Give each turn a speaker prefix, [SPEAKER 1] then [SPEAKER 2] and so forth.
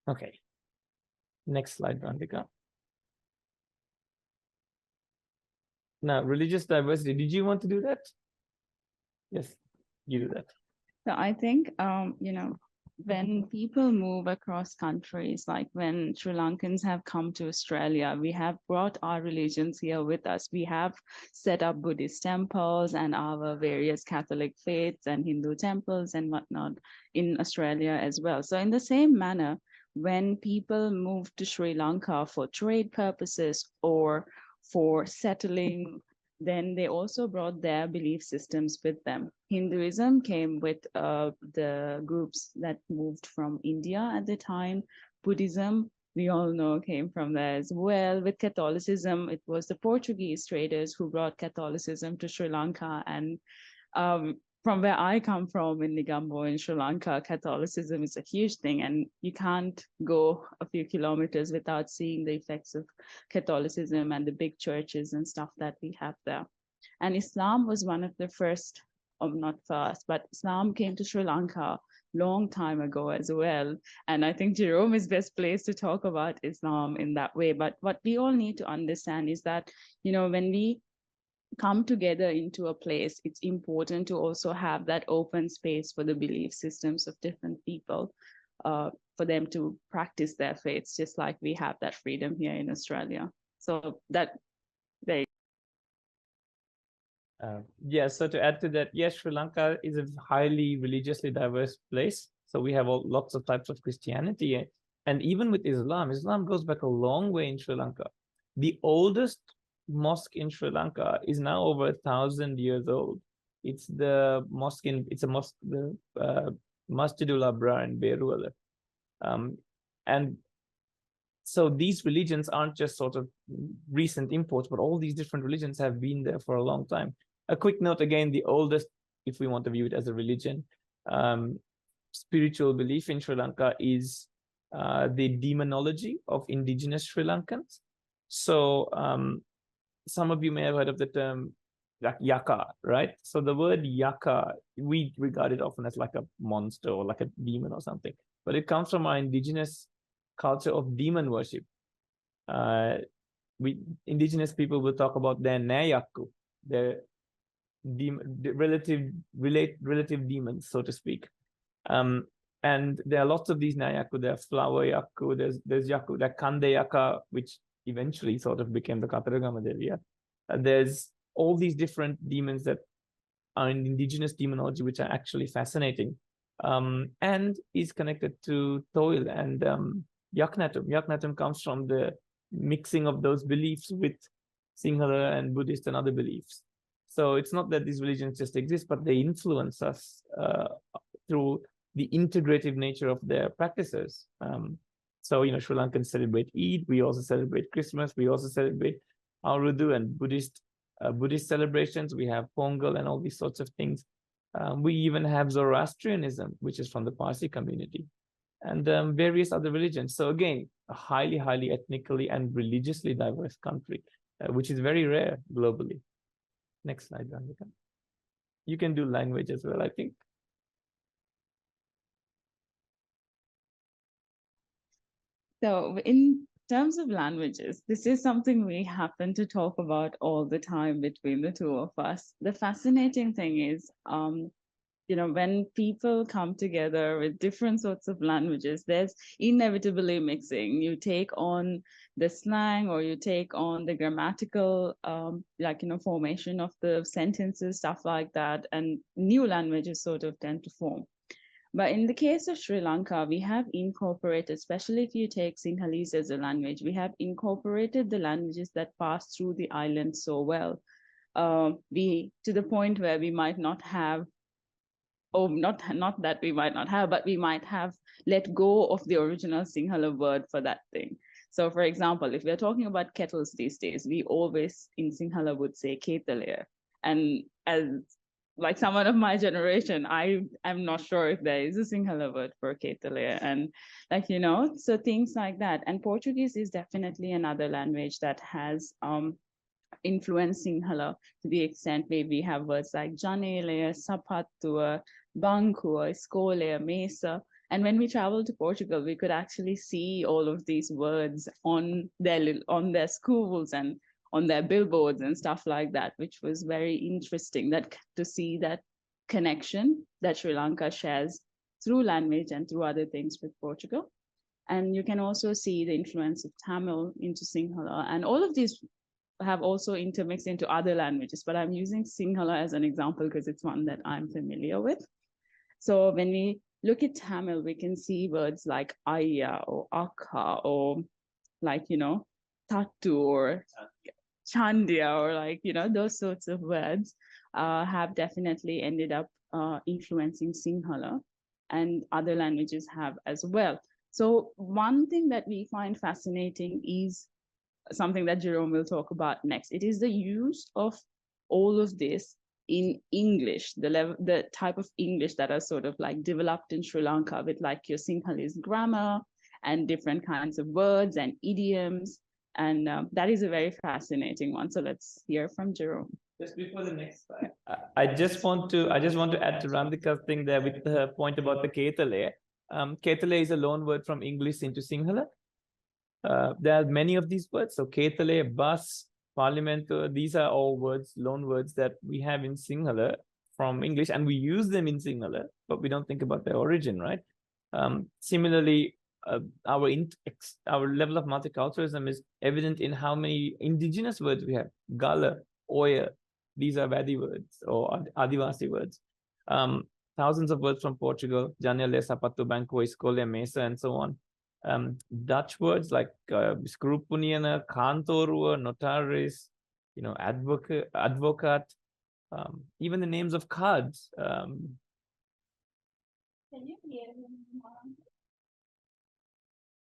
[SPEAKER 1] Okay. Next slide, Brandika. Now, religious diversity. Did you want to do that? Yes, you do that.
[SPEAKER 2] So I think, when people move across countries, like when Sri Lankans have come to Australia, we have brought our religions here with us. We have set up Buddhist temples and our various Catholic faiths and Hindu temples and whatnot in Australia as well. So in the same manner, when people move to Sri Lanka for trade purposes or for settling, then they also brought their belief systems with them. Hinduism came with the groups that moved from India at the time. Buddhism, we all know, came from there as well. With Catholicism, it was the Portuguese traders who brought Catholicism to Sri Lanka. And from where I come from in Negombo in Sri Lanka, Catholicism is a huge thing, and you can't go a few kilometers without seeing the effects of Catholicism and the big churches and stuff that we have there. And Islam was one of the first, or not first, but Islam came to Sri Lanka long time ago as well. And I think Jerome is best placed to talk about Islam in that way. But what we all need to understand is that, when we come together into a place, it's important to also have that open space for the belief systems of different people, for them to practice their faiths, just like we have that freedom here in Australia. So that they.
[SPEAKER 1] Yeah, so to add to that, yes, Sri Lanka is a highly religiously diverse place. So we have lots of types of Christianity. And even with Islam, Islam goes back a long way in Sri Lanka. The oldest mosque in Sri Lanka is now over 1,000 years old. It's the mosque the Masjidul Abrar in Beruala. And so these religions aren't just sort of recent imports, but all these different religions have been there for a long time. A quick note again, the oldest, if we want to view it as a religion, spiritual belief in Sri Lanka is the demonology of indigenous Sri Lankans. So some of you may have heard of the term like yaka, right? So the word yaka, we regard it often as like a monster or like a demon or something, but it comes from our indigenous culture of demon worship. Indigenous people will talk about their nayaku, their relative demons, so to speak. And there are lots of these nayaku. There are flower yaku. There's yaku, like kande yaka, which eventually sort of became the Kataragama Deviya. There's all these different demons that are in indigenous demonology, which are actually fascinating, and is connected to toil and Yaknatum. Yaknatum comes from the mixing of those beliefs with Sinhala and Buddhist and other beliefs. So it's not that these religions just exist, but they influence us through the integrative nature of their practices. So, Sri Lankans celebrate Eid. We also celebrate Christmas. We also celebrate Aurudu and Buddhist celebrations. We have Pongal and all these sorts of things. We even have Zoroastrianism, which is from the Parsi community, and various other religions. So again, a highly, highly ethnically and religiously diverse country, which is very rare globally. Next slide, Randika. You can do language as well, I think.
[SPEAKER 2] So in terms of languages, this is something we happen to talk about all the time between the two of us. The fascinating thing is, when people come together with different sorts of languages, there's inevitably mixing. You take on the slang, or you take on the grammatical, formation of the sentences, stuff like that, and new languages sort of tend to form. But in the case of Sri Lanka, we have incorporated, especially if you take Sinhalese as a language, we have incorporated the languages that pass through the island so well. To the point where we might not have, not that we might not have, but we might have let go of the original Sinhala word for that thing. So for example, if we're talking about kettles these days, we always in Sinhala would say ketale. And as like someone of my generation, I'm not sure if there is a Sinhala word for ketale. And so things like that. And Portuguese is definitely another language that has influenced Sinhala to the extent where we have words like janele, sapatua, banku, escole, mesa. And when we traveled to Portugal, we could actually see all of these words on their schools and on their billboards and stuff like that, which was very interesting that to see that connection that Sri Lanka shares through language and through other things with Portugal. And you can also see the influence of Tamil into Sinhala. And all of these have also intermixed into other languages, but I'm using Sinhala as an example because it's one that I'm familiar with. So when we look at Tamil, we can see words like Aya or Akka or like, Tatu or Chandia or like, those sorts of words have definitely ended up influencing Sinhala, and other languages have as well. So one thing that we find fascinating is something that Jerome will talk about next. It is the use of all of this in English, the type of English that are sort of like developed in Sri Lanka with like your Sinhalese grammar and different kinds of words and idioms. And that is a very fascinating one. So let's hear from Jerome.
[SPEAKER 1] Just before the next slide, I just want to add to Randika's thing there with the point about the Ketale. Ketale is a loan word from English into Sinhala. There are many of these words. So Ketale, bus, parliament, these are all words, loan words that we have in Sinhala from English, and we use them in Sinhala, but we don't think about their origin, right? Similarly, our level of multiculturalism is evident in how many indigenous words we have. Gala, Oya, these are Vadi words or Adivasi words. Thousands of words from Portugal, Janele, Sapatu, Banco, Escola, Mesa, and so on. Dutch words like Skrupuniana, Kantorua, Notaris, advocate, even the names of cards.
[SPEAKER 2] Can you hear him?